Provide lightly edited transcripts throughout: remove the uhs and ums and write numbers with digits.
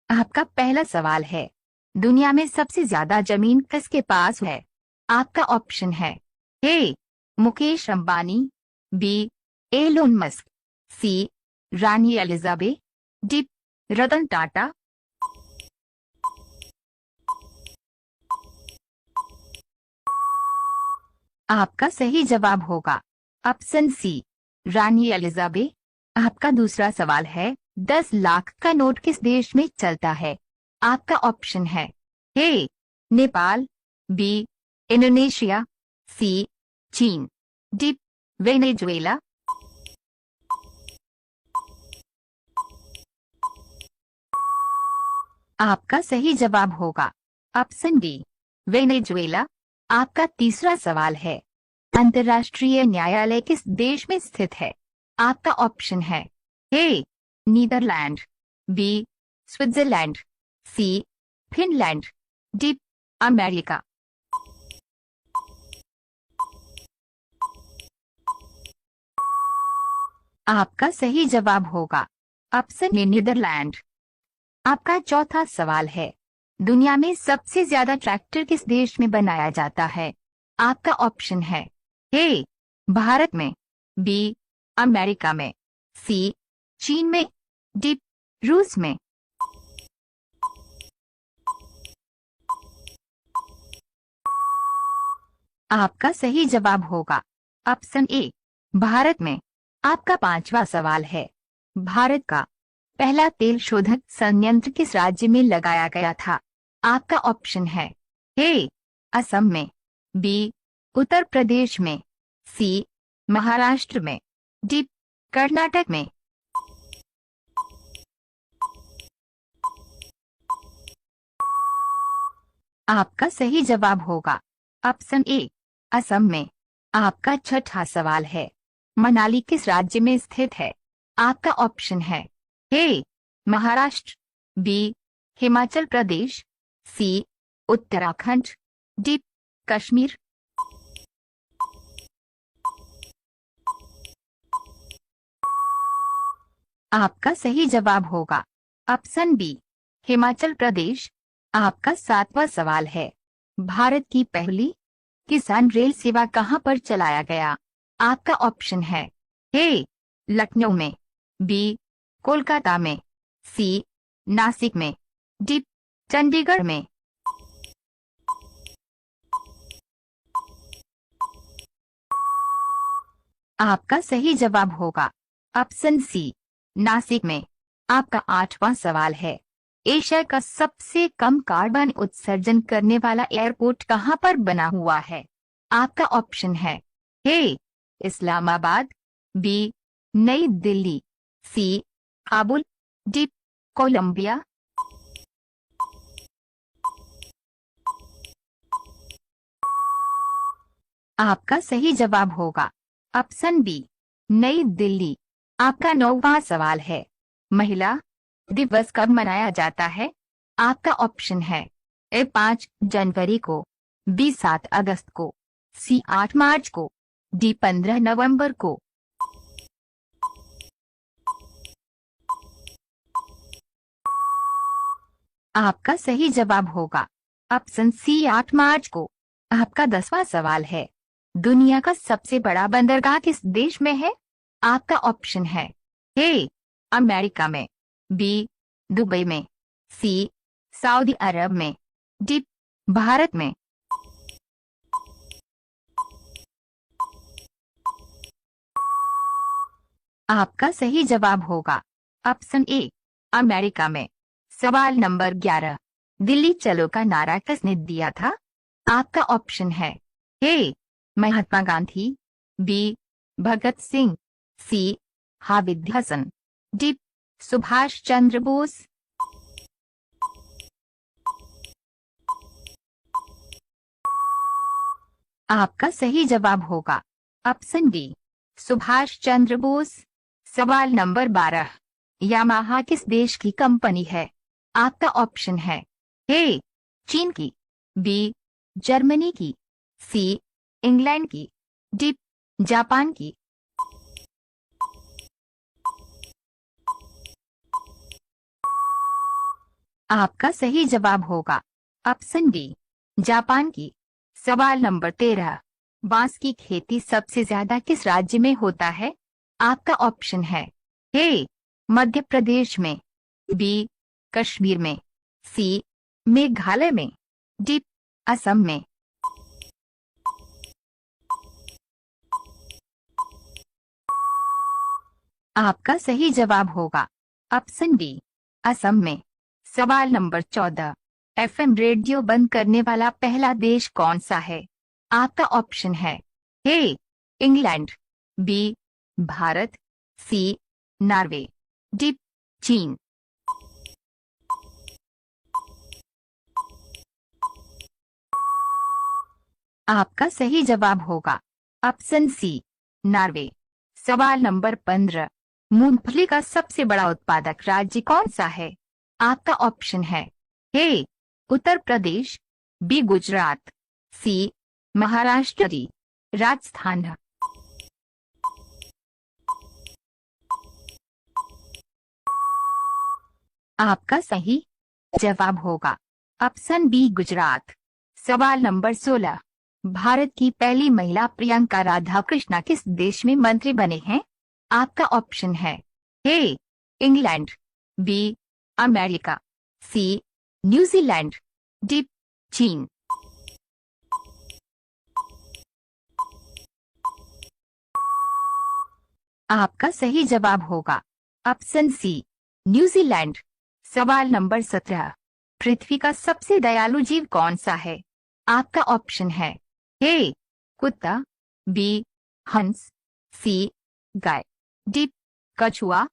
आपका पहला सवाल है, दुनिया में सबसे ज्यादा जमीन किसके पास है? आपका ऑप्शन है A Mukesh Ambani, B Elon Musk, C रानी एलिजाबेथ, डी रतन टाटा। आपका सही जवाब होगा ऑप्शन सी रानी एलिजाबेथ। आपका दूसरा सवाल है, 10 लाख का नोट किस देश में चलता है? आपका ऑप्शन है ए नेपाल, बी इंडोनेशिया, सी चीन, डी वेनेजुएला। आपका सही जवाब होगा ऑप्शन डी वेनेजुएला। आपका तीसरा सवाल है, अंतर्राष्ट्रीय न्यायालय किस देश में स्थित है? आपका ऑप्शन है ए नीदरलैंड, बी स्विट्जरलैंड, सी फिनलैंड, डी अमेरिका। आपका सही जवाब होगा ऑप्शन ए नीदरलैंड। आपका चौथा सवाल है, दुनिया में सबसे ज्यादा ट्रैक्टर किस देश में बनाया जाता है? आपका ऑप्शन है ए भारत में, बी अमेरिका में, सी चीन में, डी रूस में। आपका सही जवाब होगा ऑप्शन ए भारत में। आपका पांचवा सवाल है, भारत का पहला तेल शोधक संयंत्र किस राज्य में लगाया गया था? आपका ऑप्शन है ए असम में, बी उत्तर प्रदेश में, सी महाराष्ट्र में, डी कर्नाटक में। आपका सही जवाब होगा ऑप्शन ए असम में। आपका छठा सवाल है, मनाली किस राज्य में स्थित है? आपका ऑप्शन है ए महाराष्ट्र, बी हिमाचल प्रदेश, सी उत्तराखंड, डी कश्मीर। आपका सही जवाब होगा ऑप्शन बी हिमाचल प्रदेश। आपका सातवां सवाल है, भारत की पहली किसान रेल सेवा कहां पर चलाया गया? आपका ऑप्शन है ए लखनऊ में, बी कोलकाता में, सी नासिक में, डी चंडीगढ़ में। आपका सही जवाब होगा ऑप्शन सी नासिक में। आपका आठवां सवाल है, एशिया का सबसे कम कार्बन उत्सर्जन करने वाला एयरपोर्ट कहां पर बना हुआ है? आपका ऑप्शन है ए इस्लामाबाद, बी नई दिल्ली, सी काबुल, डी कोलंबिया। आपका सही जवाब होगा ऑप्शन बी नई दिल्ली। आपका नौवां सवाल है, महिला दिवस कब मनाया जाता है? आपका ऑप्शन है ए 5 जनवरी को, बी 7 अगस्त को, सी 8 मार्च को, डी 15 नवंबर को। आपका सही जवाब होगा ऑप्शन सी 8 मार्च को। आपका 10वां सवाल है, दुनिया का सबसे बड़ा बंदरगाह किस देश में है? आपका ऑप्शन है ए अमेरिका में, बी दुबई में, सी सऊदी अरब में, डी भारत में। आपका सही जवाब होगा ऑप्शन ए अमेरिका में। सवाल नंबर 11, दिल्ली चलो का नारा किसने दिया था? आपका ऑप्शन है ए महात्मा गांधी, बी भगत सिंह, सी हामिद हसन, डी सुभाष चंद्र बोस। आपका सही जवाब होगा ऑप्शन डी सुभाष चंद्र बोस। सवाल नंबर 12, यामाहा किस देश की कंपनी है? आपका ऑप्शन है ए चीन की, बी जर्मनी की, सी इंग्लैंड की, डी जापान की। आपका सही जवाब होगा ऑप्शन डी, जापान की। सवाल नंबर 13, बांस की खेती सबसे ज्यादा किस राज्य में होता है? आपका ऑप्शन है ए, मध्य प्रदेश में, बी, कश्मीर में, सी, मेघालय में, डी, असम में। आपका सही जवाब होगा ऑप्शन डी, असम में। सवाल नंबर 14, एफएम रेडियो बंद करने वाला पहला देश कौन सा है? आपका ऑप्शन है ए, इंग्लैंड, बी, भारत, सी, नॉर्वे, डी, चीन। आपका सही जवाब होगा ऑप्शन सी, नॉर्वे। सवाल नंबर 15, मूंगफली का सबसे बड़ा उत्पादक राज्य कौन सा है? आपका ऑप्शन है ए, उत्तर प्रदेश, बी, गुजरात, सी, महाराष्ट्र, डी, राजस्थान। आपका सही जवाब होगा ऑप्शन बी, गुजरात। सवाल नंबर 16, भारत की पहली महिला प्रियंका राधा कृष्णा किस देश में मंत्री बने हैं? आपका ऑप्शन है ए, इंग्लैंड, बी, अमेरिका, सी, न्यूजीलैंड, डी, चीन। आपका सही जवाब होगा ऑप्शन सी, न्यूजीलैंड। सवाल नंबर 17, पृथ्वी का सबसे दयालु जीव कौन सा है? आपका ऑप्शन है ए, कुत्ता, बी, हंस, सी, गाय, डी, कछुआ।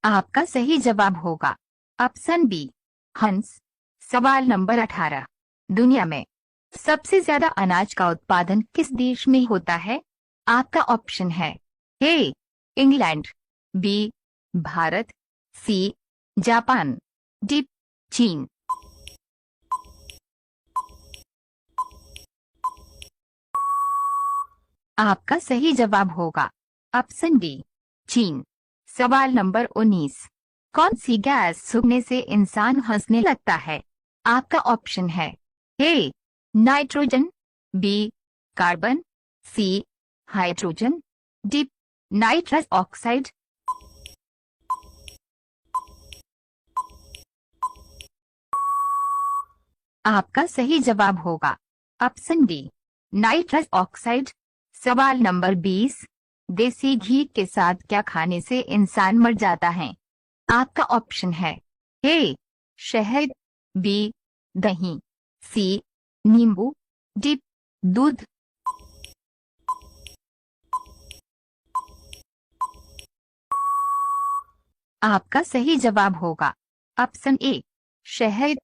आपका सही जवाब होगा ऑप्शन बी, हंस। सवाल नंबर 18, दुनिया में सबसे ज्यादा अनाज का उत्पादन किस देश में होता है? आपका ऑप्शन है ए, इंग्लैंड, बी, भारत, सी, जापान, डी, चीन। आपका सही जवाब होगा ऑप्शन डी, चीन। सवाल नंबर 19, कौन सी गैस सूखने से इंसान हंसने लगता है? आपका ऑप्शन है ए, नाइट्रोजन, बी, कार्बन, सी, हाइड्रोजन, डी, नाइट्रस ऑक्साइड। आपका सही जवाब होगा ऑप्शन डी, नाइट्रस ऑक्साइड। सवाल नंबर 20, देसी घी के साथ क्या खाने से इंसान मर जाता है? आपका ऑप्शन है ए, शहद, बी, दही, सी, नींबू, डी, दूध। आपका सही जवाब होगा ऑप्शन ए, शहद।